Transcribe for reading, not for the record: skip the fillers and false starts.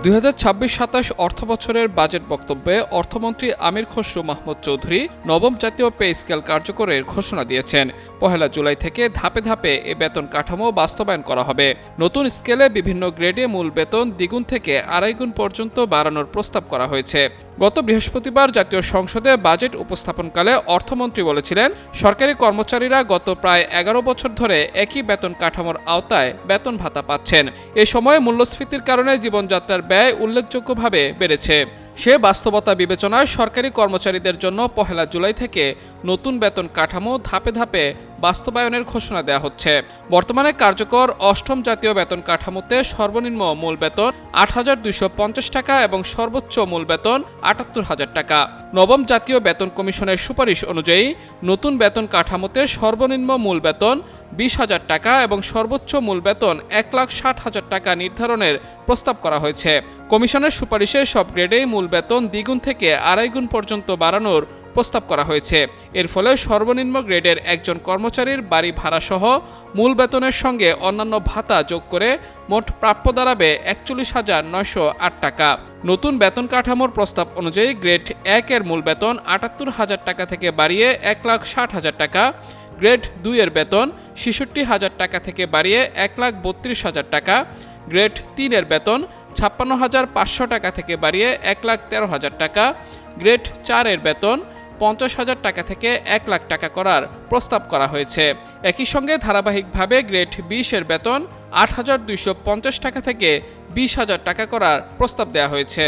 2026-27 অর্থবছরের বাজেট বক্তব্যে অর্থমন্ত্রী আমির খসরু মাহমুদ চৌধুরী নবম জাতীয় পে স্কেল কার্যকরের ঘোষণা দিয়েছেন। 1 জুলাই থেকে ধাপে ধাপে এ বেতন কাঠামো বাস্তবায়ন করা হবে। নতুন স্কেলে বিভিন্ন গ্রেডে মূল বেতন দ্বিগুণ থেকে আড়াই গুণ পর্যন্ত বাড়ানোর প্রস্তাব করা হয়েছে। গত বৃহস্পতিবার জাতীয় সংসদে বাজেট উপস্থাপনকালে অর্থমন্ত্রী বলেছিলেন, সরকারি কর্মচারীরা গত প্রায় 11 বছর ধরে একই বেতন কাঠামোর আওতায় বেতন ভাতা পাচ্ছেন। এ সময় মূল্যস্ফীতির কারণে জীবনযাত্রার ব্যয় উল্লেখযোগ্যভাবে বেড়েছে। সে বাস্তবতা বিবেচনায় সরকারি কর্মচারীদের জন্য 1 জুলাই থেকে নতুন বেতন কাঠামো ধাপে ধাপে বাস্তবায়নের ঘোষণা দেওয়া হচ্ছে। বর্তমানে কার্যকর অষ্টম জাতীয় বেতন কাঠামোতে সর্বনিম্ন মূল বেতন ৮,২৫০ টাকা এবং সর্বোচ্চ মূল বেতন ৭৮,০০০ টাকা। নবম জাতীয় বেতন কমিশনের সুপারিশ অনুযায়ী নতুন বেতন কাঠামোতে সর্বনিম্ন মূল বেতন ২০,০০০ টাকা এবং সর্বোচ্চ মূল বেতন ১,৬০,০০০ টাকা নির্ধারণের প্রস্তাব করা হয়েছে। কমিশনের সুপারিশে সব গ্রেডেই মূল বেতন দ্বিগুণ থেকে আড়াই গুণ পর্যন্ত বাড়ানোর প্রস্তাব করা হয়েছে। এর ফলে সর্বনিম্ন গ্রেডের একজন কর্মচারীর বাড়ি ভাড়া সহ মূল বেতনের সঙ্গে অন্যান্য ভাতা যোগ করে মোট প্রাপ্য দাঁড়াবে ৪১,৯০৮ টাকা। নতুন বেতন কাঠামোর প্রস্তাব অনুযায়ী গ্রেড ১ এর মূল বেতন ৭৮,০০০ টাকা থেকে বাড়িয়ে ১,৬০,০০০ টাকা, গ্রেড ২ এর বেতন ৬৬,০০০ টাকা থেকে বাড়িয়ে ১,৩২,০০০ টাকা, গ্রেড ৩ এর বেতন ৫৬,৫০০ টাকা থেকে বাড়িয়ে ১,১৩,০০০ টাকা, গ্রেড ৪ এর বেতন ৫০,০০০ টাকা থেকে ১,০০,০০০ টাকা করার প্রস্তাব করা হয়েছে। একই সঙ্গে ধারাবাহিকভাবে গ্রেড ২০ এর বেতন ৮,২৫০ টাকা থেকে ২০,০০০ টাকা করার প্রস্তাব দেওয়া হয়েছে।